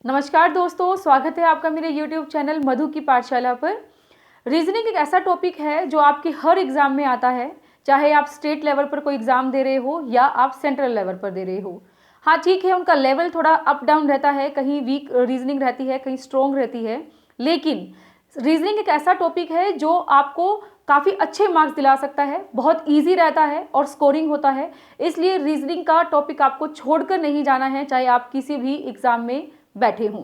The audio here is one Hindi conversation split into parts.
नमस्कार दोस्तों, स्वागत है आपका मेरे YouTube चैनल मधु की पाठशाला पर। रीजनिंग एक ऐसा टॉपिक है जो आपके हर एग्ज़ाम में आता है, चाहे आप स्टेट लेवल पर कोई एग्ज़ाम दे रहे हो या आप सेंट्रल लेवल पर दे रहे हो। हाँ ठीक है, उनका लेवल थोड़ा अप डाउन रहता है, कहीं वीक रीजनिंग रहती है, कहीं स्ट्रॉन्ग रहती है, लेकिन रीजनिंग एक ऐसा टॉपिक है जो आपको काफ़ी अच्छे मार्क्स दिला सकता है, बहुत ईजी रहता है और स्कोरिंग होता है। इसलिए रीजनिंग का टॉपिक आपको छोड़कर नहीं जाना है, चाहे आप किसी भी एग्ज़ाम में बैठे हों।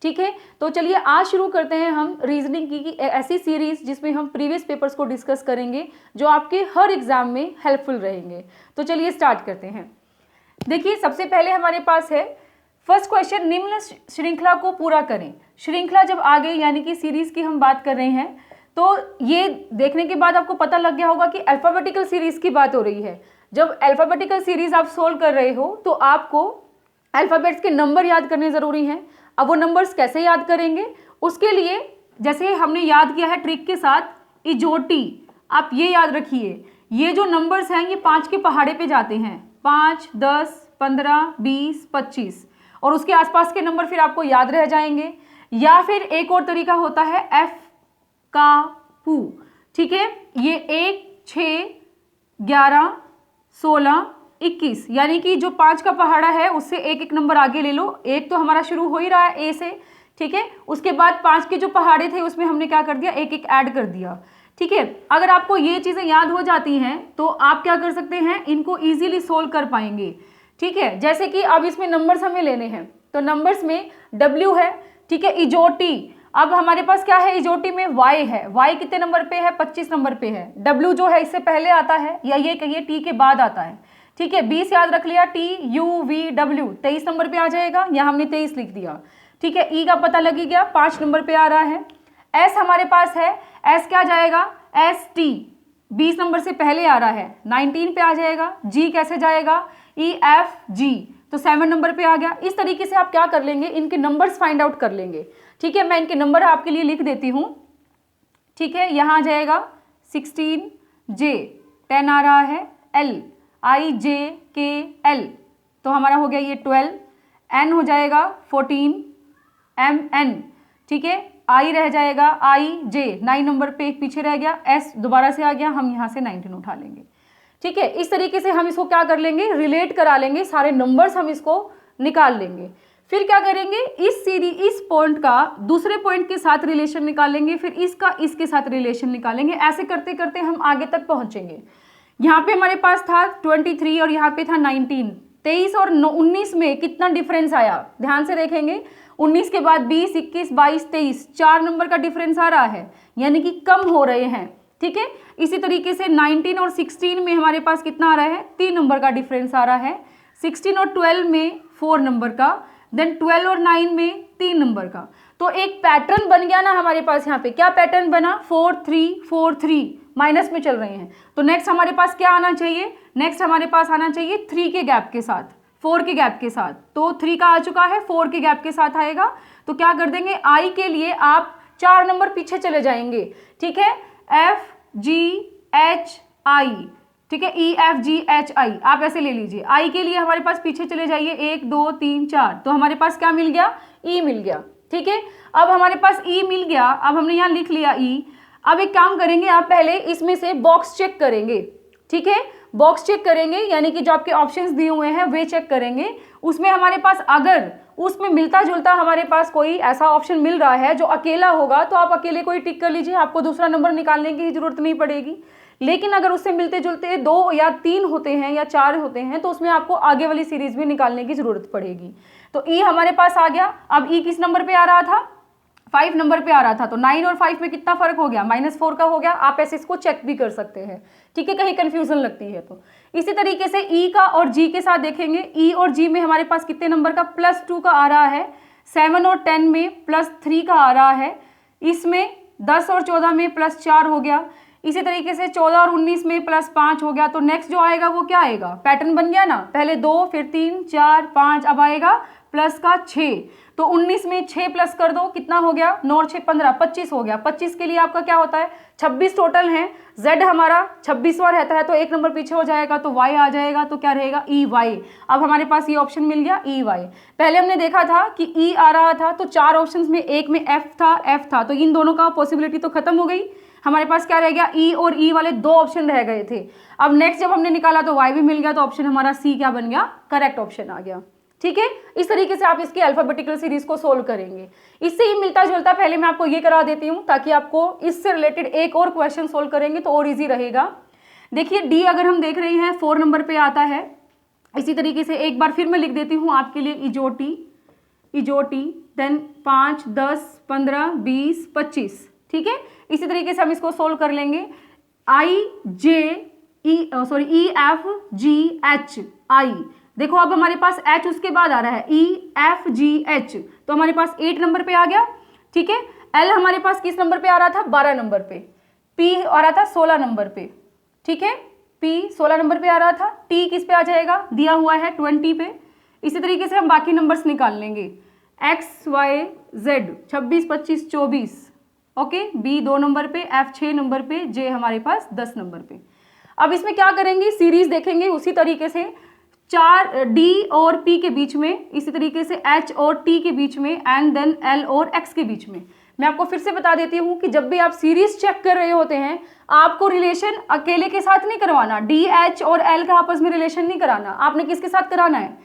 ठीक है, तो चलिए आज शुरू करते हैं हम रीजनिंग की ऐसी सीरीज जिसमें हम प्रीवियस पेपर्स को डिस्कस करेंगे जो आपके हर एग्जाम में हेल्पफुल रहेंगे। तो चलिए स्टार्ट करते हैं। देखिए, सबसे पहले हमारे पास है फर्स्ट क्वेश्चन, निम्न श्रृंखला को पूरा करें। श्रृंखला जब आ गई यानी कि सीरीज की हम बात कर रहे हैं, तो ये देखने के बाद आपको पता लग गया होगा कि अल्फाबेटिकल सीरीज की बात हो रही है। जब अल्फाबेटिकल सीरीज आप सोल्व कर रहे हो तो आपको अल्फ़ाबेट्स के नंबर याद करने ज़रूरी हैं। अब वो नंबर्स कैसे याद करेंगे, उसके लिए जैसे हमने याद किया है ट्रिक के साथ, इजोटी। आप ये याद रखिए, ये जो नंबर्स हैं ये 5 के पहाड़े पे जाते हैं, 5, 10, 15, 20, 25, और उसके आसपास के नंबर फिर आपको याद रह जाएंगे। या फिर एक और तरीका होता है एफ का पू। ठीक है, ये 1, 6, 11, 16, 21, यानी कि जो 5 का पहाड़ा है उससे एक एक नंबर आगे ले लो। एक तो हमारा शुरू हो ही रहा है ए से, ठीक है। उसके बाद 5 के जो पहाड़े थे उसमें हमने क्या कर दिया, एक एक ऐड कर दिया। ठीक है, अगर आपको ये चीज़ें याद हो जाती हैं तो आप क्या कर सकते हैं, इनको ईजिली सोल्व कर पाएंगे। ठीक है, जैसे कि अब इसमें नंबर्स हमें लेने हैं, तो नंबर्स में डब्ल्यू है, ठीक है, इजोटी। अब हमारे पास क्या है, इजोटी में वाई है। वाई कितने नंबर पे है, 25 नंबर पे है। डब्ल्यू जो है इससे पहले आता है, या ये कहिए टी के बाद आता है। ठीक है, 20 याद रख लिया, T U V W 23 number पे आ जाएगा, यहाँ हमने 23 लिख दिया। ठीक है, ई का पता लगी गया, 5 नंबर पे आ रहा है। एस हमारे पास है, एस क्या जाएगा, एस टी 20 नंबर से पहले आ रहा है, 19 पे आ जाएगा। जी कैसे जाएगा, ई एफ जी, तो 7 नंबर पे आ गया। इस तरीके से आप क्या कर लेंगे, इनके नंबर्स फाइंड आउट कर लेंगे। ठीक है, मैं इनके नंबर आपके लिए लिख देती हूँ। ठीक है, यहाँ आ जाएगा 16, जे 10 आ रहा है, एल आई जे के एल, तो हमारा हो गया ये 12, एन हो जाएगा 14, एम एन, ठीक है, आई रह जाएगा, आई जे 9 नंबर पे एक पीछे रह गया, एस दोबारा से आ गया, हम यहाँ से 19 उठा लेंगे। ठीक है, इस तरीके से हम इसको क्या कर लेंगे, रिलेट करा लेंगे, सारे नंबर्स हम इसको निकाल लेंगे। फिर क्या करेंगे, इस पॉइंट का दूसरे पॉइंट के साथ रिलेशन निकालेंगे, फिर इसका इसके साथ रिलेशन निकालेंगे। ऐसे करते करते हम आगे तक पहुंचेंगे। यहाँ पे हमारे पास था 23 और यहाँ पे था 19। 23 और 19 में कितना डिफरेंस आया, ध्यान से देखेंगे। 19 के बाद 20, 21, 22, 23, 4 नंबर का डिफरेंस आ रहा है, यानी कि कम हो रहे हैं। ठीक है, इसी तरीके से 19 और 16 में हमारे पास कितना आ रहा है, 3 नंबर का डिफरेंस आ रहा है। 16 और 12 में 4 नंबर का, देन 12 और 9 में 3 नंबर का। तो एक पैटर्न बन गया ना हमारे पास। यहाँ पे क्या पैटर्न बना, 4 3 4 3, माइनस में चल रहे हैं। तो नेक्स्ट हमारे पास क्या आना चाहिए, नेक्स्ट हमारे पास आना चाहिए 3 के गैप के साथ, 4 के गैप के साथ। तो 3 का आ चुका है, 4 के गैप के साथ आएगा। तो क्या कर देंगे, आई के लिए आप 4 नंबर पीछे चले जाएंगे। ठीक है, एफ जी एच आई, ठीक है, E F G H I, आप ऐसे ले लीजिए। आई के लिए हमारे पास पीछे चले जाइए, 1 2 3 4, तो हमारे पास क्या मिल गया, ई मिल गया। ठीक है, अब हमारे पास ई मिल गया, अब हमने यहाँ लिख लिया ई। अब एक काम करेंगे, आप पहले इसमें से बॉक्स चेक करेंगे। ठीक है, बॉक्स चेक करेंगे, यानी कि जो आपके ऑप्शंस दिए हुए हैं वे चेक करेंगे। उसमें हमारे पास अगर उसमें मिलता जुलता हमारे पास कोई ऐसा ऑप्शन मिल रहा है जो अकेला होगा, तो आप अकेले को ही टिक कर लीजिए, आपको दूसरा नंबर निकालने की जरूरत नहीं पड़ेगी। लेकिन अगर उससे मिलते जुलते 2 या 3 होते हैं या 4 होते हैं, तो उसमें आपको आगे वाली सीरीज भी निकालने की जरूरत पड़ेगी। तो ई हमारे पास आ गया। अब ई किस नंबर पे आ रहा था, 5 नंबर पे आ रहा था। तो 9 और 5 में कितना फर्क हो गया, -4 का हो गया। आप ऐसे इसको चेक भी कर सकते हैं। ठीक है, कहीं कंफ्यूजन लगती है तो। इसी तरीके से ई का और जी के साथ देखेंगे। ई और जी में हमारे पास कितने नंबर का, +2 का आ रहा है। 7 और 10 में +3 का आ रहा है। इसमें 10 और 14 में +4 हो गया। इसी तरीके से 14 और 19 में +5 हो गया। तो नेक्स्ट जो आएगा वो क्या आएगा, पैटर्न बन गया ना, पहले 2 फिर 3 4 5, अब आएगा प्लस का 6, तो 19 में 6 प्लस कर दो, कितना हो गया, 9 और 6 15, 25 हो गया। 25 के लिए आपका क्या होता है, 26 टोटल है। Z हमारा 26वां रहता है तो एक नंबर पीछे हो जाएगा, तो Y आ जाएगा, तो क्या रहेगा, EY। अब हमारे पास ये ऑप्शन मिल गया EY। पहले हमने देखा था कि E आ रहा था, तो 4 ऑप्शंस में एक में F था, तो इन दोनों का पॉसिबिलिटी तो खत्म हो गई। हमारे पास क्या रह गया, E और E वाले 2 ऑप्शन रह गए थे। अब नेक्स्ट जब हमने निकाला तो Y भी मिल गया, तो ऑप्शन हमारा C क्या बन गया, करेक्ट ऑप्शन आ गया। ठीक है, इस तरीके से आप इसकी अल्फाबेटिकल सीरीज को सोल्व करेंगे। इससे ही मिलता जुलता पहले मैं आपको ये करा देती हूँ, ताकि आपको इससे रिलेटेड एक और क्वेश्चन सोल्व करेंगे तो और इजी रहेगा। देखिए D अगर हम देख रहे हैं 4 नंबर पे आता है। इसी तरीके से एक बार फिर मैं लिख देती हूँ आपके लिए, इजोटी, देन 5, 10, 15, 20, 25। ठीक है, इसी तरीके से हम इसको सोल्व कर लेंगे। EFGH। देखो अब हमारे पास H उसके बाद आ रहा है, EFGH, तो हमारे पास 8 नंबर पे आ गया। ठीक है, L हमारे पास किस नंबर पे आ रहा था, 12 नंबर पे। P आ रहा था 16 नंबर पे। ठीक है, P 16 नंबर पे आ रहा था। T किस पे आ जाएगा, दिया हुआ है 20 पे। इसी तरीके से हम बाकी नंबर्स निकाल लेंगे, X Y Z 26, 25, 24। Okay, B 2 number पे, F 6 नंबर पे, J हमारे पास 10 नंबर पे। अब इसमें क्या करेंगे, सीरीज देखेंगे उसी तरीके से, 4 D और P के बीच में, इसी तरीके से H और T के बीच में, एंड देन L और X के बीच में। मैं आपको फिर से बता देती हूँ कि जब भी आप सीरीज चेक कर रहे होते हैं, आपको रिलेशन अकेले के साथ नहीं करवाना, D, H और L का आपस में रिलेशन नहीं कराना। आपने किसके साथ कराना है,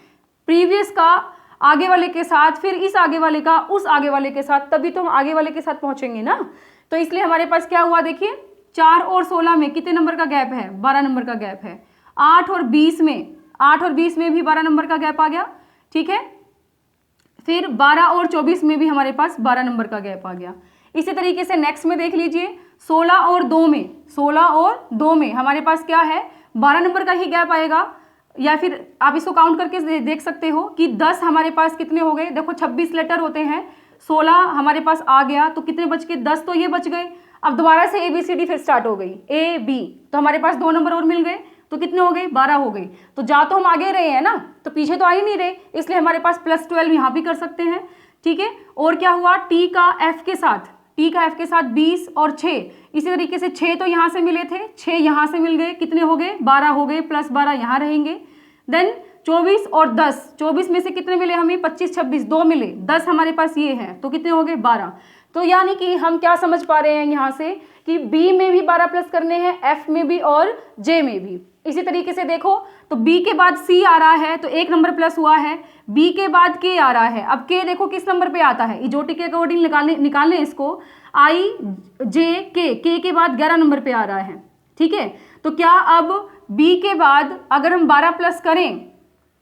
प्रीवियस का आगे वाले के साथ, फिर इस आगे वाले का उस आगे वाले के साथ, तभी तो हम आगे वाले के साथ पहुंचेंगे ना। तो इसलिए हमारे पास क्या हुआ, देखिए 4 और 16 में कितने नंबर का गैप है, 12 नंबर का गैप है। 8 और 20 में भी 12 नंबर का गैप आ गया। ठीक है, फिर 12 और 24 में भी हमारे पास 12 नंबर का गैप आ गया। इसी तरीके से नेक्स्ट में देख लीजिए, 16 और 2 में हमारे पास क्या है, 12 नंबर का ही गैप आएगा। या फिर आप इसको काउंट करके देख सकते हो कि 10 हमारे पास कितने हो गए, देखो 26 लेटर होते हैं, 16 हमारे पास आ गया, तो कितने बच गए, 10 तो ये बच गए। अब दोबारा से ABCD फिर स्टार्ट हो गई, AB, तो हमारे पास 2 नंबर और मिल गए, तो कितने हो गए, 12 हो गई। तो जा तो हम आगे रहे हैं ना, तो पीछे तो आ ही नहीं रहे, इसलिए हमारे पास +12 यहाँ भी कर सकते हैं। ठीक है, और क्या हुआ, T का F के साथ 20 और 6, इसी तरीके से 6 तो यहाँ से मिले थे, 6 यहाँ से मिल गए, कितने हो गए, 12 हो गए, +12 यहाँ रहेंगे। देन 24 और 10, 24 में से कितने मिले हमें, 25, 26, 2 मिले, 10 हमारे पास ये हैं, तो कितने हो गए, 12। तो यानी कि हम क्या समझ पा रहे हैं यहाँ से कि B में भी 12 प्लस करने हैं, F में भी और J में भी। इसी तरीके से देखो तो B के बाद C आ रहा है, तो 1 नंबर प्लस हुआ है। B के बाद K आ रहा है, अब K देखो किस नंबर पे आता है, इजोटी के अकॉर्डिंग निकालने इसको, I J K के बाद 11 नंबर पे आ रहा है। ठीक है, तो क्या अब B के बाद अगर हम 12 प्लस करें,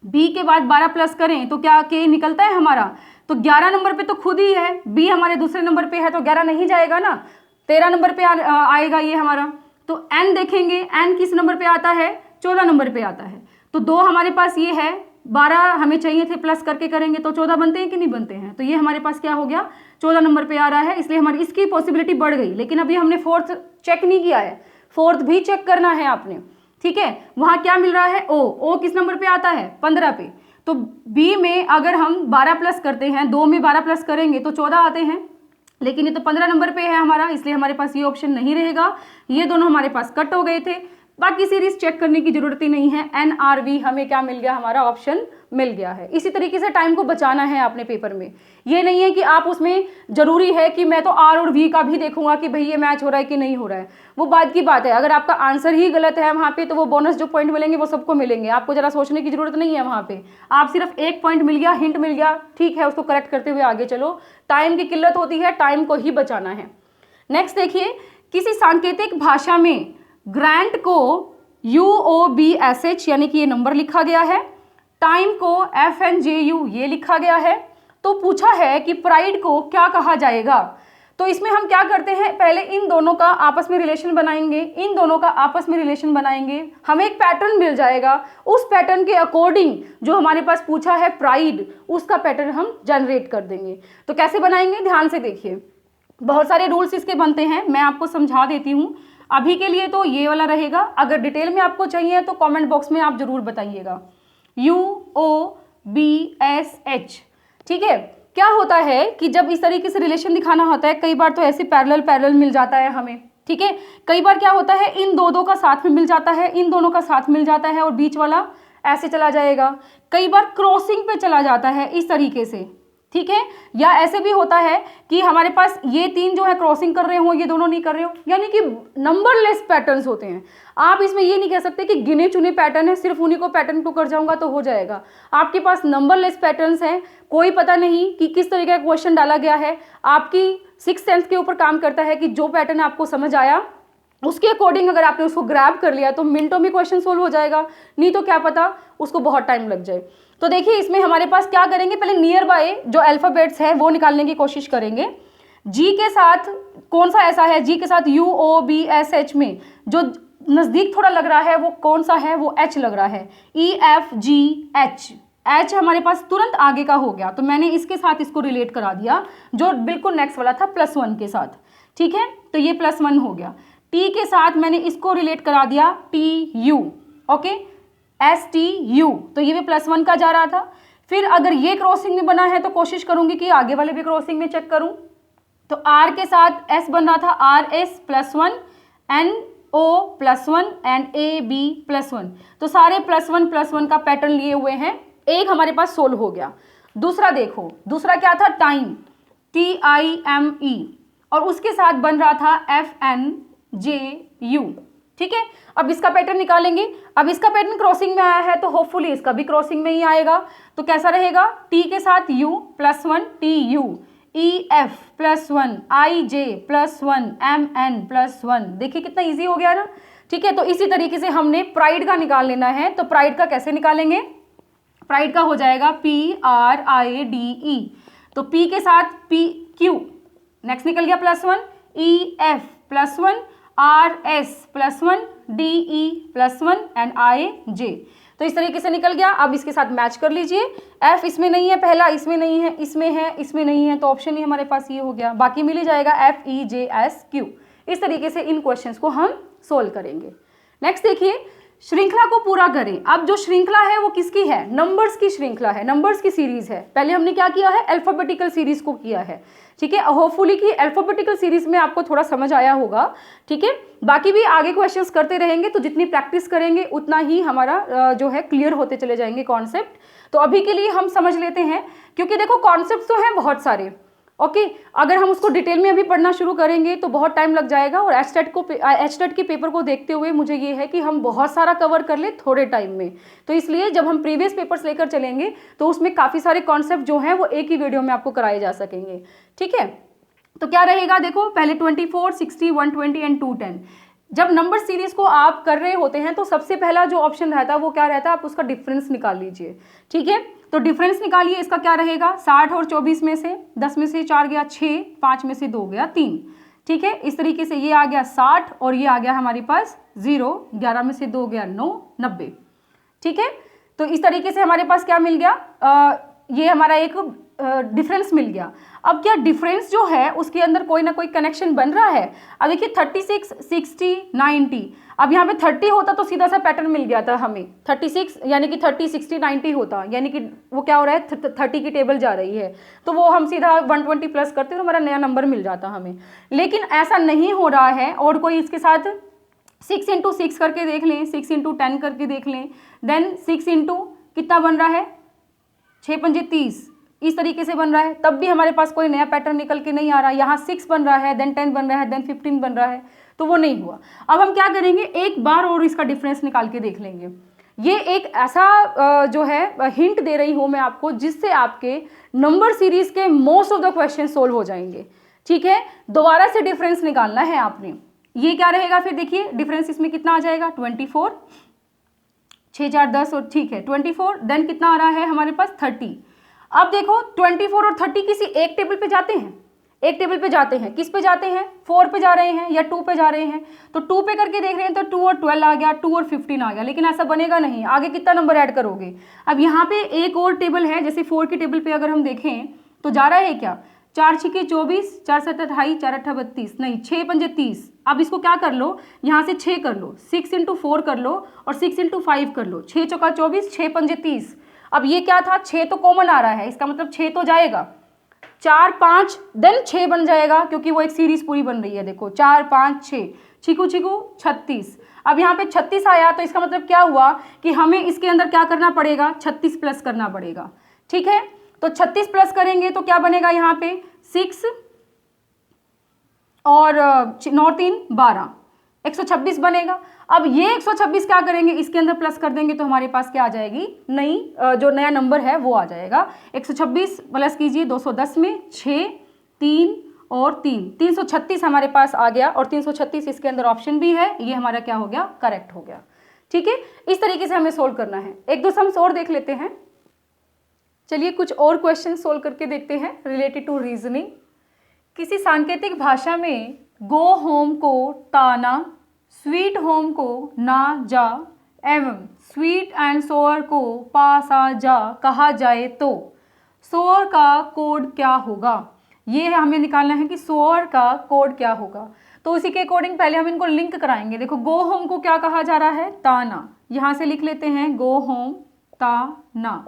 B के बाद 12 प्लस करें तो क्या K निकलता है हमारा, तो 11 नंबर पे तो खुद ही है, B हमारे दूसरे नंबर पे है, तो 11 नहीं जाएगा ना, 13 नंबर पे आएगा ये हमारा। तो N देखेंगे, N किस नंबर पे आता है, 14 नंबर पे आता है, तो 2 हमारे पास ये है, 12 हमें चाहिए थे, प्लस करके करेंगे तो 14 बनते हैं कि नहीं बनते हैं, तो ये हमारे पास क्या हो गया, 14 नंबर पे आ रहा है, इसलिए हमारी इसकी पॉसिबिलिटी बढ़ गई। लेकिन अभी हमने 4th चेक नहीं किया है, 4th भी चेक करना है आपने। ठीक है, वहाँ क्या मिल रहा है, O किस नंबर पे आता है, 15 पे, तो B में अगर हम 12 प्लस करते हैं, 2 में 12 प्लस करेंगे तो 14 आते हैं, लेकिन ये तो 15 नंबर पे है हमारा, इसलिए हमारे पास ये ऑप्शन नहीं रहेगा। ये दोनों हमारे पास कट हो गए थे, बाकी सीरीज चेक करने की जरूरत ही नहीं है। NRV हमें क्या मिल गया, हमारा ऑप्शन मिल गया है। इसी तरीके से टाइम को बचाना है अपने पेपर में, ये नहीं है कि आप उसमें जरूरी है कि मैं तो R और V का भी देखूंगा कि भाई ये मैच हो रहा है कि नहीं हो रहा है, वो बात की बात है। अगर आपका आंसर ही गलत है वहाँ पे, तो वो बोनस जो पॉइंट मिलेंगे वो सबको मिलेंगे, आपको जरा सोचने की जरूरत नहीं है वहाँ पे। आप सिर्फ 1 पॉइंट मिल गया, हिंट मिल गया, ठीक है, उसको करेक्ट करते हुए आगे चलो। टाइम की किल्लत होती है, टाइम को ही बचाना है। नेक्स्ट देखिए, किसी सांकेतिक भाषा में ग्रांट को UOBSH यानी कि ये नंबर लिखा गया है, टाइम को FNJU ये लिखा गया है। तो पूछा है कि प्राइड को क्या कहा जाएगा। तो इसमें हम क्या करते हैं, पहले इन दोनों का आपस में रिलेशन बनाएंगे, हमें एक पैटर्न मिल जाएगा, उस पैटर्न के अकॉर्डिंग जो हमारे पास पूछा है प्राइड, उसका पैटर्न हम जनरेट कर देंगे। तो कैसे बनाएंगे, ध्यान से देखिए, बहुत सारे रूल्स इसके बनते हैं, मैं आपको समझा देती हूँ। अभी के लिए तो ये वाला रहेगा, अगर डिटेल में आपको चाहिए तो कमेंट बॉक्स में आप जरूर बताइएगा। UOBSH ठीक है। क्या होता है कि जब इस तरीके से रिलेशन दिखाना होता है, कई बार तो ऐसे पैरेलल मिल जाता है हमें, ठीक है। कई बार क्या होता है, इन दो का साथ में मिल जाता है, इन दोनों का साथ मिल जाता है और बीच वाला ऐसे चला जाएगा। कई बार क्रॉसिंग पे चला जाता है इस तरीके से, ठीक है। या ऐसे भी होता है कि हमारे पास ये तीन जो है क्रॉसिंग कर रहे हो, ये दोनों नहीं कर रहे हो, यानी कि नंबरलेस पैटर्न्स होते हैं। आप इसमें ये नहीं कह सकते कि गिने चुने पैटर्न है, सिर्फ उन्हीं को पैटर्न को कर जाऊंगा तो हो जाएगा। आपके पास नंबरलेस पैटर्न्स हैं, कोई पता नहीं कि किस तरीके का क्वेश्चन डाला गया है। आपकी सिक्स सेंस के ऊपर काम करता है कि जो पैटर्न आपको समझ आया उसके अकॉर्डिंग अगर आपने उसको ग्रैब कर लिया तो मिनटों में क्वेश्चन सोल्व हो जाएगा, नहीं तो क्या पता उसको बहुत टाइम लग जाए। तो देखिए इसमें हमारे पास क्या करेंगे, पहले नियर बाय जो अल्फाबेट्स है वो निकालने की कोशिश करेंगे। जी के साथ कौन सा ऐसा है, जी के साथ U O B S H में जो नजदीक थोड़ा लग रहा है वो कौन सा है, वो एच लग रहा है। E F G H, H हमारे पास तुरंत आगे का हो गया, तो मैंने इसके साथ इसको रिलेट करा दिया जो बिल्कुल नेक्स्ट वाला था +1 के साथ, ठीक है। तो ये +1 हो गया। टी के साथ मैंने इसको रिलेट करा दिया T U, okay, S T U, तो ये भी +1 का जा रहा था। फिर अगर ये क्रॉसिंग में बना है तो कोशिश करूंगी कि आगे वाले भी क्रॉसिंग में चेक करूं। तो आर के साथ एस बन रहा था, R S +1, N O +1 and A B +1, तो सारे +1 का पैटर्न लिए हुए हैं। एक हमारे पास सोल्व हो गया। दूसरा देखो, दूसरा क्या था, टाइम, TIME, और उसके साथ बन रहा था FNJU, ठीक है। अब इसका पैटर्न निकालेंगे। अब इसका पैटर्न क्रॉसिंग में आया है तो होपफुली इसका भी क्रॉसिंग में ही आएगा। तो कैसा रहेगा, टी के साथ U +1 TU, EF +1 IJ +1 MN +1, देखिए कितना इजी हो गया ना, ठीक है। तो इसी तरीके से हमने प्राइड का निकाल लेना है। तो प्राइड का कैसे निकालेंगे, प्राइड का हो जाएगा PRIDE, तो P के साथ PQ, नेक्स्ट निकल गया +1, EF +1 RS +1 DE +1 and IJ, तो इस तरीके से निकल गया। अब इसके साथ मैच कर लीजिए। F इसमें नहीं है, पहला इसमें नहीं है, इसमें है, इसमें नहीं है, तो ऑप्शन ही हमारे पास ये हो गया। बाकी मिल ही जाएगा FEJSQ। इस तरीके से इन क्वेश्चंस को हम सोल्व करेंगे। नेक्स्ट देखिए, श्रृंखला को पूरा करें। अब जो श्रृंखला है वो किसकी है, नंबर्स की श्रृंखला है, नंबर्स की सीरीज है। पहले हमने क्या किया है, अल्फाबेटिकल सीरीज को किया है, ठीक है। होपफुली कि अल्फाबेटिकल सीरीज में आपको थोड़ा समझ आया होगा, ठीक है। बाकी भी आगे क्वेश्चंस करते रहेंगे, तो जितनी प्रैक्टिस करेंगे उतना ही हमारा जो है क्लियर होते चले जाएंगे कॉन्सेप्ट। तो अभी के लिए हम समझ लेते हैं, क्योंकि देखो कॉन्सेप्ट तो हैं बहुत सारे, ओके। अगर हम उसको डिटेल में अभी पढ़ना शुरू करेंगे तो बहुत टाइम लग जाएगा, और एचटेट के पेपर को देखते हुए मुझे ये है कि हम बहुत सारा कवर कर ले थोड़े टाइम में। तो इसलिए जब हम प्रीवियस पेपर्स लेकर चलेंगे तो उसमें काफ़ी सारे कॉन्सेप्ट जो हैं वो एक ही वीडियो में आपको कराए जा सकेंगे, ठीक है। तो क्या रहेगा, देखो पहले 24, 60, 120 एंड 210। जब नंबर सीरीज को आप कर रहे होते हैं तो सबसे पहला जो ऑप्शन रहता है वो क्या रहता है, आप उसका डिफरेंस निकाल लीजिए, ठीक है। तो डिफरेंस निकालिए, इसका क्या रहेगा, 60 और 24 में से 10 में से 4 गया 6, 5 में से 2 गया 3, ठीक है। इस तरीके से ये आ गया 60 और ये आ गया हमारे पास 0, 11 में से 2 गया 9, 90, ठीक है। तो इस तरीके से हमारे पास क्या मिल गया, ये हमारा एक डिफरेंस मिल गया। अब क्या डिफरेंस जो है उसके अंदर कोई ना कोई कनेक्शन बन रहा है। अब देखिए 36, 60, 90, अब यहाँ पे 30 होता तो सीधा सा पैटर्न मिल गया था हमें, 36 यानी कि 30, 60, 90 होता, यानी कि वो क्या हो रहा है, 30 की टेबल जा रही है, तो वो हम सीधा 120 प्लस करते तो हमारा नया नंबर मिल जाता हमें। लेकिन ऐसा नहीं हो रहा है, और कोई इसके साथ 6 × 6 करके देख लें, 6 × 10 करके देख लें, देन 6 × कितना बन रहा है, 6 पंजे 30, इस तरीके से बन रहा है, तब भी हमारे पास कोई नया पैटर्न निकल के नहीं आ रहा। यहाँ 6 बन रहा है, देन 10 बन रहा है, देन 15 बन रहा है, तो वो नहीं हुआ। अब हम क्या करेंगे, एक बार और इसका डिफरेंस निकाल के देख लेंगे। ये एक ऐसा जो है हिंट दे रही हूँ मैं आपको, जिससे आपके नंबर सीरीज के most of the question solve हो जाएंगे, ठीक है। दोबारा से डिफरेंस निकालना है आपने। ये क्या रहेगा फिर, देखिए डिफरेंस इसमें कितना आ जाएगा, 24, 6 4 10, और ठीक है 24, देन कितना आ रहा है हमारे पास 30। अब देखो 24 और 30 किसी एक टेबल पे जाते हैं, एक टेबल पे जाते हैं, किस पे जाते हैं, 4 पे जा रहे हैं या 2 पे जा रहे हैं। तो 2 पे करके देख रहे हैं तो 2 और 12 आ गया, 2 और 15 आ गया, लेकिन ऐसा बनेगा नहीं, आगे कितना नंबर ऐड करोगे। अब यहाँ पे एक और टेबल है, जैसे 4 की टेबल पे अगर हम देखें तो जा रहा है क्या, 4 6 24, 4 7 28, 4 8 32, नहीं 6 पंजे 30। अब इसको क्या कर लो, यहाँ से 6 कर लो, 6 × 4 कर लो और 6 × 5 कर लो, 6 चौका 24, 6 पंजे 30। अब ये क्या था, 6 तो कॉमन आ रहा है, इसका मतलब 6 तो जाएगा, 4 5 देन 6 बन जाएगा, क्योंकि वो एक सीरीज पूरी बन रही है। देखो 4 5 6, चीकू चीकू 36। अब यहाँ पे 36 आया, तो इसका मतलब क्या हुआ कि हमें इसके अंदर क्या करना पड़ेगा, 36 प्लस करना पड़ेगा। ठीक है, तो 36 प्लस करेंगे तो क्या बनेगा यहाँ पे 6 और 9 3 12, 126 बनेगा। अब ये 126 क्या करेंगे, इसके अंदर प्लस कर देंगे तो हमारे पास क्या आ जाएगी, नई जो नया नंबर है वो आ जाएगा। 126 प्लस कीजिए 210 में 6 3 और 3, 336 हमारे पास आ गया, और 336 इसके अंदर ऑप्शन भी है, ये हमारा क्या हो गया, करेक्ट हो गया। ठीक है, इस तरीके से हमें सोल्व करना है। एक दो सम्स और देख लेते हैं। चलिए कुछ और क्वेश्चन सोल्व करके देखते हैं रिलेटेड टू रीजनिंग। किसी सांकेतिक भाषा में गो होम को ताना, स्वीट होम को ना जा एवं स्वीट एंड सोअर को पास आ जा कहा जाए तो सोअर का कोड क्या होगा। ये हमें निकालना है कि सोअर का कोड क्या होगा। तो उसी के अकॉर्डिंग पहले हम इनको लिंक कराएंगे। देखो गो होम को क्या कहा जा रहा है, ताना, यहाँ से लिख लेते हैं गो होम ताना।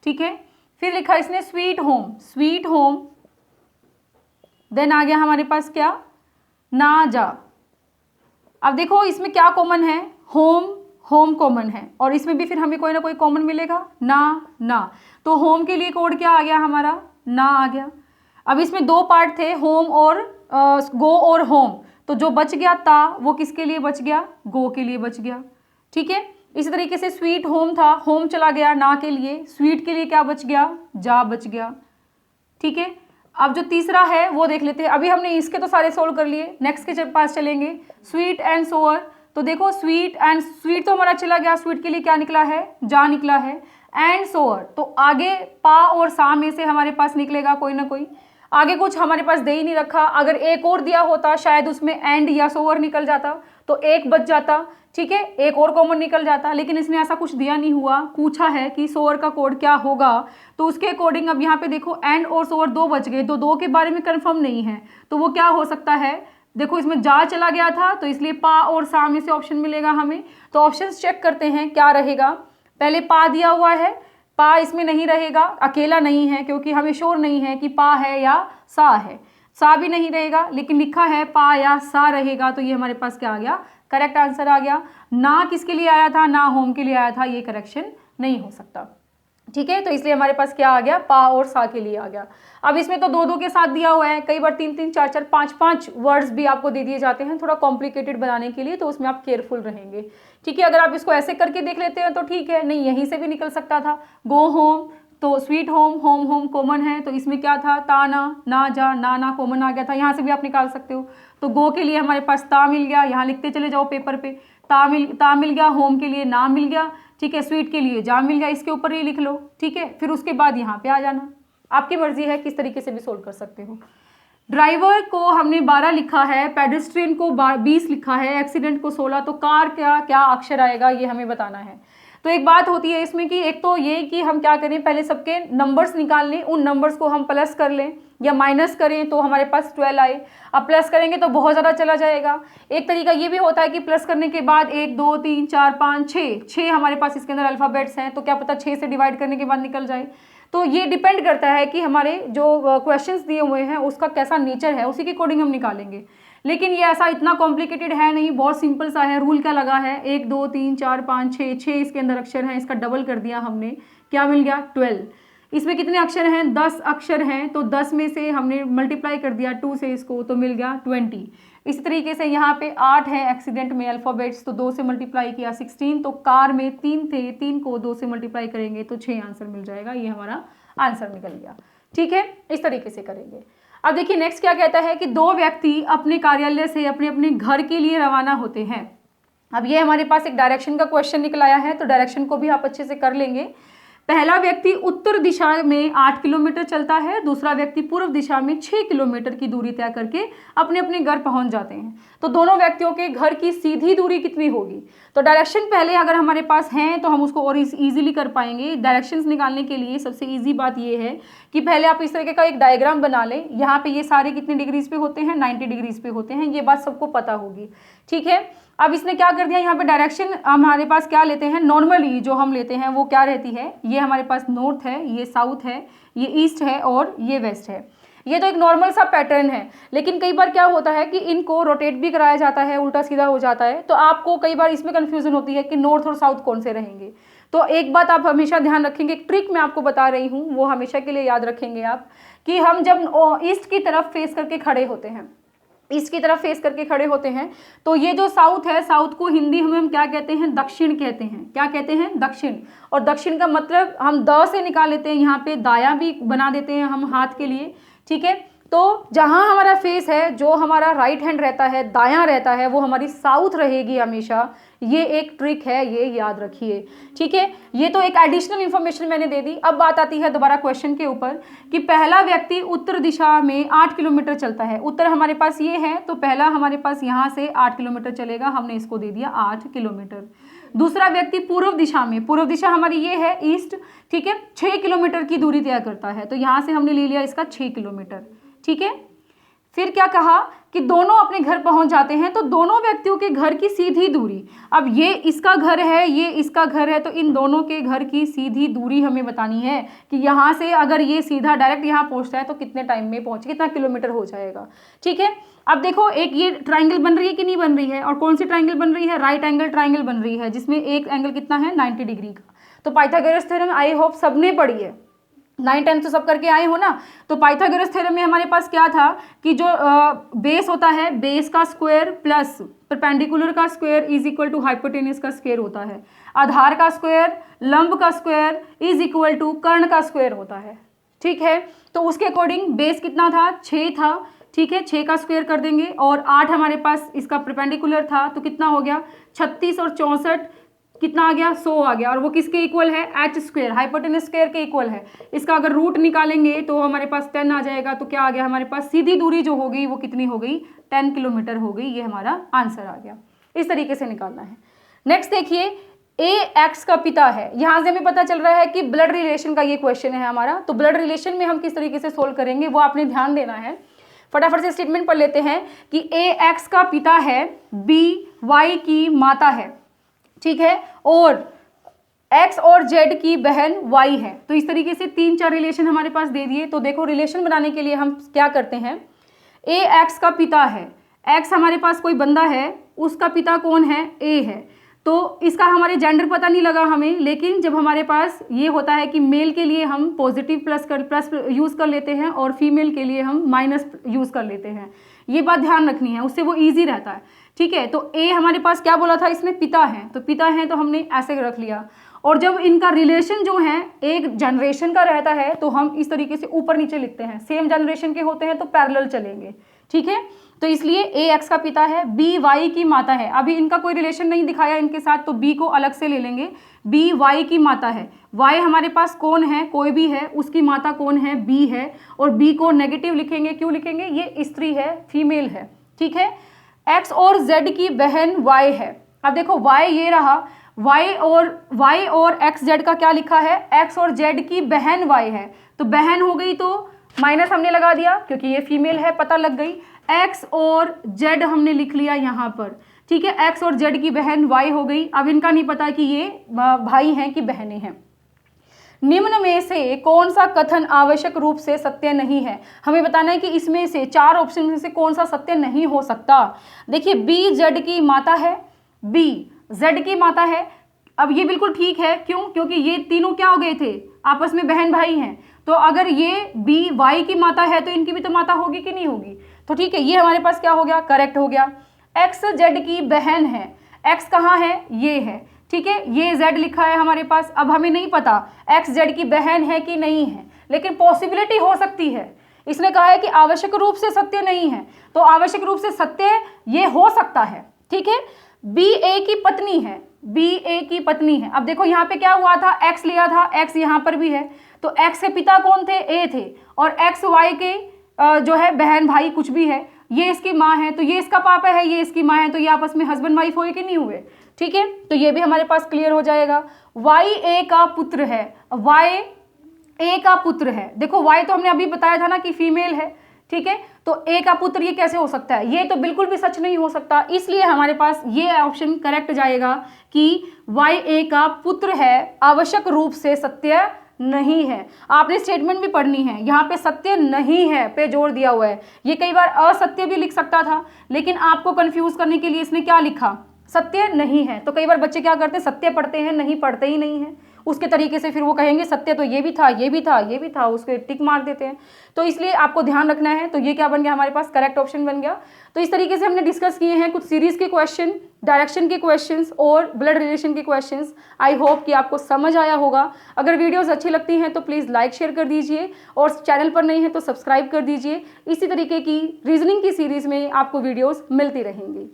ठीक है, फिर लिखा इसने sweet home, sweet home, then आ गया हमारे पास क्या, ना जा। अब देखो इसमें क्या कॉमन है, होम, होम कॉमन है, और इसमें भी फिर हमें कोई ना कोई कॉमन मिलेगा, ना। तो होम के लिए कोड क्या आ गया हमारा, ना आ गया। अब इसमें दो पार्ट थे, होम और गो और होम, तो जो बच गया ता वो किसके लिए बच गया, गो के लिए बच गया। ठीक है, इसी तरीके से स्वीट होम था, होम चला गया ना के लिए, स्वीट के लिए क्या बच गया, जा बच गया। ठीक है, अब जो तीसरा है वो देख लेते हैं। अभी हमने इसके तो सारे सोल्व कर लिए, नेक्स्ट के पास चलेंगे, स्वीट एंड सोअर। तो देखो स्वीट एंड स्वीट तो हमारा चला गया, स्वीट के लिए क्या निकला है, जा निकला है, एंड सोअर तो आगे पा और सा में से हमारे पास निकलेगा कोई ना कोई। आगे कुछ हमारे पास दे ही नहीं रखा, अगर एक और दिया होता शायद उसमें एंड या सोअर निकल जाता तो एक बच जाता। ठीक है, एक और कॉमन निकल जाता, लेकिन इसने ऐसा कुछ दिया नहीं हुआ, पूछा है कि सोअर का कोड क्या होगा, तो उसके अकॉर्डिंग अब यहाँ पे देखो एंड और सोअर दो बच गए, तो दो के बारे में कंफर्म नहीं है, तो वो क्या हो सकता है। देखो इसमें जा चला गया था, तो इसलिए पा और सा में से ऑप्शन मिलेगा हमें। तो ऑप्शन चेक करते हैं क्या रहेगा। पहले पा दिया हुआ है, पा इसमें नहीं रहेगा, अकेला नहीं है, क्योंकि हमें श्योर नहीं है कि पा है या सा है। सा भी नहीं रहेगा, लेकिन लिखा है पा या सा रहेगा, तो ये हमारे पास क्या आ गया, करेक्ट आंसर आ गया। ना किसके लिए आया था, ना होम के लिए आया था, ये करेक्शन नहीं हो सकता। ठीक है, तो इसलिए हमारे पास क्या आ गया, पा और सा के लिए आ गया। अब इसमें तो दो दो के साथ दिया हुआ है, कई बार 3 3 4 4 5 5 वर्ड्स भी आपको दे दिए जाते हैं थोड़ा कॉम्प्लिकेटेड बनाने के लिए, तो उसमें आप केयरफुल रहेंगे। ठीक है, अगर आप इसको ऐसे करके देख लेते हैं तो ठीक है, नहीं यहीं से भी निकल सकता था। गो होम तो sweet home, home home common है, तो इसमें क्या था, ताना, ना जा, ना कॉमन आ गया था, यहाँ से भी आप निकाल सकते हो। तो गो के लिए हमारे पास ता मिल गया, यहाँ लिखते चले जाओ पेपर पे, ता मिल गया, होम के लिए ना मिल गया। ठीक है, स्वीट के लिए जा मिल गया, इसके ऊपर ही लिख लो। ठीक है, फिर उसके बाद यहाँ पे आ जाना, आपकी मर्जी है, किस तरीके से भी सोल्व कर सकते हो। ड्राइवर को हमने 12 लिखा है, पेडेस्ट्रियन को 20 लिखा है, एक्सीडेंट को 16, तो कार क्या क्या अक्षर आएगा ये हमें बताना है। तो एक बात होती है इसमें कि एक तो ये कि हम क्या करें, पहले सबके नंबर्स निकाल लें, उन नंबर्स को हम प्लस कर लें या माइनस करें तो हमारे पास 12 आए। अब प्लस करेंगे तो बहुत ज़्यादा चला जाएगा। एक तरीका ये भी होता है कि प्लस करने के बाद 1 2 3 4 5 6 हमारे पास इसके अंदर अल्फ़ाबेट्स हैं, तो क्या पता 6 से डिवाइड करने के बाद निकल जाए। तो ये डिपेंड करता है कि हमारे जो क्वेश्चंस दिए हुए हैं उसका कैसा नेचर है, उसी के अकॉर्डिंग हम निकालेंगे। लेकिन ये ऐसा इतना कॉम्प्लिकेटेड है नहीं, बहुत सिंपल सा है। रूल क्या लगा है, 1 2 3 4 5 6 इसके अंदर अक्षर हैं, इसका डबल कर दिया हमने, क्या मिल गया 12। इसमें कितने अक्षर हैं, 10 अक्षर हैं, तो 10 में से हमने मल्टीप्लाई कर दिया 2 से इसको, तो मिल गया 20। इसी तरीके से यहाँ पे 8 है एक्सीडेंट में अल्फ़ाबेट्स, तो 2 से मल्टीप्लाई किया 16, तो कार में 3 थे, 3 को 2 से मल्टीप्लाई करेंगे तो 6 आंसर मिल जाएगा, ये हमारा आंसर निकल गया। ठीक है, इस तरीके से करेंगे। अब देखिए नेक्स्ट क्या कहता है कि 2 व्यक्ति अपने कार्यालय से अपने अपने घर के लिए रवाना होते हैं। अब ये हमारे पास एक डायरेक्शन का क्वेश्चन निकल आया है, तो डायरेक्शन को भी आप अच्छे से कर लेंगे। पहला व्यक्ति उत्तर दिशा में 8 किलोमीटर चलता है, दूसरा व्यक्ति पूर्व दिशा में 6 किलोमीटर की दूरी तय करके अपने अपने घर पहुंच जाते हैं। तो दोनों व्यक्तियों के घर की सीधी दूरी कितनी होगी। तो डायरेक्शन पहले अगर हमारे पास हैं तो हम उसको और इजीली कर पाएंगे। डायरेक्शंस निकालने के लिए सबसे इजी बात ये है कि पहले आप इस तरीके का एक डायग्राम बना लें। यहाँ पे ये सारे कितने डिग्रीज पे होते हैं, 90 डिग्रीज पे होते हैं, ये बात सबको पता होगी। ठीक है, अब इसने क्या कर दिया, यहाँ पे डायरेक्शन हमारे पास क्या लेते हैं, नॉर्मली जो हम लेते हैं वो क्या रहती है, ये हमारे पास नॉर्थ है, ये साउथ है, ये ईस्ट है और ये वेस्ट है। ये तो एक नॉर्मल सा पैटर्न है, लेकिन कई बार क्या होता है कि इनको रोटेट भी कराया जाता है, उल्टा सीधा हो जाता है, तो आपको कई बार इसमें कन्फ्यूजन होती है कि नॉर्थ और साउथ कौन से रहेंगे। तो एक बात आप हमेशा ध्यान रखेंगे, एक ट्रिक मैं आपको बता रही हूँ, वो हमेशा के लिए याद रखेंगे आप, कि हम जब ईस्ट की तरफ फेस करके खड़े होते हैं, ईस्ट की तरफ फेस करके खड़े होते हैं, तो ये जो साउथ है, साउथ को हिंदी में हम क्या कहते हैं, दक्षिण कहते हैं। क्या कहते हैं, दक्षिण। और दक्षिण का मतलब हम द से निकाल लेते हैं, यहाँ पे दायां भी बना देते हैं हम हाथ के लिए, ठीक है। तो जहां हमारा फेस है, जो हमारा राइट हैंड रहता है, दायां रहता है, वो हमारी साउथ रहेगी हमेशा। ये एक ट्रिक है, ये याद रखिए, ठीक है। ये तो एक एडिशनल इंफॉर्मेशन मैंने दे दी। अब बात आती है दोबारा क्वेश्चन के ऊपर कि पहला व्यक्ति उत्तर दिशा में 8 किलोमीटर चलता है। उत्तर हमारे पास ये है, तो पहला हमारे पास यहाँ से 8 किलोमीटर चलेगा, हमने इसको दे दिया 8 किलोमीटर। दूसरा व्यक्ति पूर्व दिशा में, पूर्व दिशा हमारी ये है ईस्ट, ठीक है, 6 किलोमीटर की दूरी तय करता है, तो यहाँ से हमने ले लिया इसका 6 किलोमीटर, ठीक है। फिर क्या कहा कि दोनों अपने घर पहुंच जाते हैं, तो दोनों व्यक्तियों के घर की सीधी दूरी, अब ये इसका घर है, ये इसका घर है, तो इन दोनों के घर की सीधी दूरी हमें बतानी है कि यहाँ से अगर ये सीधा डायरेक्ट यहाँ पहुँचता है तो कितने टाइम में पहुँचे, कितना किलोमीटर हो जाएगा, ठीक है। अब देखो एक ये ट्राइंगल बन रही है कि नहीं बन रही है, और कौन सी ट्राइंगल बन रही है, राइट एंगल ट्राइंगल बन रही है, जिसमें एक एंगल कितना है, 90 डिग्री का। तो पाइथागोरस थ्योरम आई होप सबने पढ़ी है, 9 10 तो सब करके आए हो ना। तो पाइथागोरस थ्योरम में हमारे पास क्या था कि जो बेस होता है, बेस का स्क्वायर प्लस परपेंडिकुलर का square is equal to hypotenuse का स्क्वायर होता है। आधार का स्क्वायर, लंब का स्क्वायर इज इक्वल टू कर्ण का स्क्वायर होता है, ठीक है। तो उसके अकॉर्डिंग बेस कितना था, 6 था, ठीक है, 6 का स्क्वायर कर देंगे, और 8 हमारे पास इसका परपेंडिकुलर था, तो कितना हो गया 36 और 64 कितना आ गया, 100 आ गया। और वो किसके इक्वल है, एच स्क्वायर, हाइपोटेन्यूज स्क्वायर के इक्वल है। इसका अगर रूट निकालेंगे तो हमारे पास 10 आ जाएगा, तो क्या आ गया हमारे पास, सीधी दूरी जो होगी वो कितनी हो गई, 10 किलोमीटर हो गई। ये हमारा आंसर आ गया। इस तरीके से निकालना है। नेक्स्ट देखिए, ए एक्स का पिता है। यहाँ से हमें पता चल रहा है कि ब्लड रिलेशन का ये क्वेश्चन है हमारा। तो ब्लड रिलेशन में हम किस तरीके से सोल्व करेंगे वो आपने ध्यान देना है। फटाफट से स्टेटमेंट पढ़ लेते हैं कि ए एक्स का पिता है, बी वाई की माता है, ठीक है, और x और z की बहन y है। तो इस तरीके से 3-4 रिलेशन हमारे पास दे दिए। तो देखो रिलेशन बनाने के लिए हम क्या करते हैं, a x का पिता है, x हमारे पास कोई बंदा है, उसका पिता कौन है, a है। तो इसका हमारे जेंडर पता नहीं लगा हमें, लेकिन जब हमारे पास ये होता है कि मेल के लिए हम पॉजिटिव प्लस यूज़ कर लेते हैं और फीमेल के लिए हम माइनस यूज़ कर लेते हैं। ये बात ध्यान रखनी है, उससे वो ईजी रहता है, ठीक है। तो ए हमारे पास क्या बोला था, इसमें पिता है, तो पिता है तो हमने ऐसे रख लिया। और जब इनका रिलेशन जो है एक जनरेशन का रहता है तो हम इस तरीके से ऊपर नीचे लिखते हैं। सेम जनरेशन के होते हैं तो पैरेलल चलेंगे, ठीक है। तो इसलिए ए एक्स का पिता है, बी वाई की माता है। अभी इनका कोई रिलेशन नहीं दिखाया इनके साथ, तो बी को अलग से ले लेंगे। बी वाई की माता है, वाई हमारे पास कौन है, कोई भी है, उसकी माता कौन है, बी है। और बी को नेगेटिव लिखेंगे, क्यों लिखेंगे, ये स्त्री है, फीमेल है, ठीक है। एक्स और जेड की बहन वाई है। अब देखो वाई ये रहा, वाई और एक्स जेड का क्या लिखा है, एक्स और जेड की बहन वाई है। तो बहन हो गई तो माइनस हमने लगा दिया क्योंकि ये फीमेल है, पता लग गई। एक्स और जेड हमने लिख लिया यहाँ पर, ठीक है। एक्स और जेड की बहन वाई हो गई। अब इनका नहीं पता कि ये भाई हैं कि बहनें हैं। निम्न में से कौन सा कथन आवश्यक रूप से सत्य नहीं है। हमें बताना है कि इसमें से 4 ऑप्शन में से कौन सा सत्य नहीं हो सकता। देखिए बी जेड की माता है, बी जेड की माता है। अब ये बिल्कुल ठीक है, क्यों, क्योंकि ये तीनों क्या हो गए थे, आपस में बहन भाई हैं। तो अगर ये बी वाई की माता है तो इनकी भी तो माता होगी कि नहीं होगी। तो ठीक है, ये हमारे पास क्या हो गया, करेक्ट हो गया। एक्स जेड की बहन है, एक्स कहाँ है, ये है, ठीक है, ये जेड लिखा है हमारे पास। अब हमें नहीं पता एक्स जेड की बहन है कि नहीं है, लेकिन पॉसिबिलिटी हो सकती है। इसने कहा है कि आवश्यक रूप से सत्य नहीं है, तो आवश्यक रूप से सत्य ये हो सकता है, ठीक है। बी ए की पत्नी है, बी ए की पत्नी है। अब देखो यहाँ पे क्या हुआ था, एक्स लिया था, एक्स यहाँ पर भी है, तो एक्स के पिता कौन थे, ए थे, और एक्स वाई के जो है बहन भाई कुछ भी है, ये इसकी माँ है, तो ये इसका पापा है, ये इसकी माँ है, तो ये आपस में हस्बैंड वाइफ हुए कि नहीं हुए, ठीक है। तो ये भी हमारे पास क्लियर हो जाएगा। वाई ए का पुत्र है, वाई ए का पुत्र है। देखो वाई तो हमने अभी बताया था ना कि फीमेल है, ठीक है, तो ए का पुत्र ये कैसे हो सकता है, ये तो बिल्कुल भी सच नहीं हो सकता। इसलिए हमारे पास ये ऑप्शन करेक्ट जाएगा कि वाई ए का पुत्र है आवश्यक रूप से सत्य नहीं है। आपने स्टेटमेंट भी पढ़नी है, यहाँ पे सत्य नहीं है पे जोर दिया हुआ है। ये कई बार असत्य भी लिख सकता था, लेकिन आपको कंफ्यूज करने के लिए इसने क्या लिखा, सत्य नहीं है। तो कई बार बच्चे क्या करते हैं, सत्य पढ़ते हैं, नहीं पढ़ते ही नहीं है उसके तरीके से, फिर वो कहेंगे सत्य तो ये भी था, ये भी था, ये भी था, उसके टिक मार देते हैं। तो इसलिए आपको ध्यान रखना है। तो ये क्या बन गया हमारे पास, करेक्ट ऑप्शन बन गया। तो इस तरीके से हमने डिस्कस किए हैं कुछ सीरीज के क्वेश्चन, डायरेक्शन के क्वेश्चंस और ब्लड रिलेशन के क्वेश्चंस। आई होप कि आपको समझ आया होगा। अगर वीडियोस अच्छी लगती हैं तो प्लीज़ लाइक शेयर कर दीजिए, और चैनल पर नहीं है तो सब्सक्राइब कर दीजिए। इसी तरीके की रीजनिंग की सीरीज़ में आपको वीडियोस मिलती रहेंगी।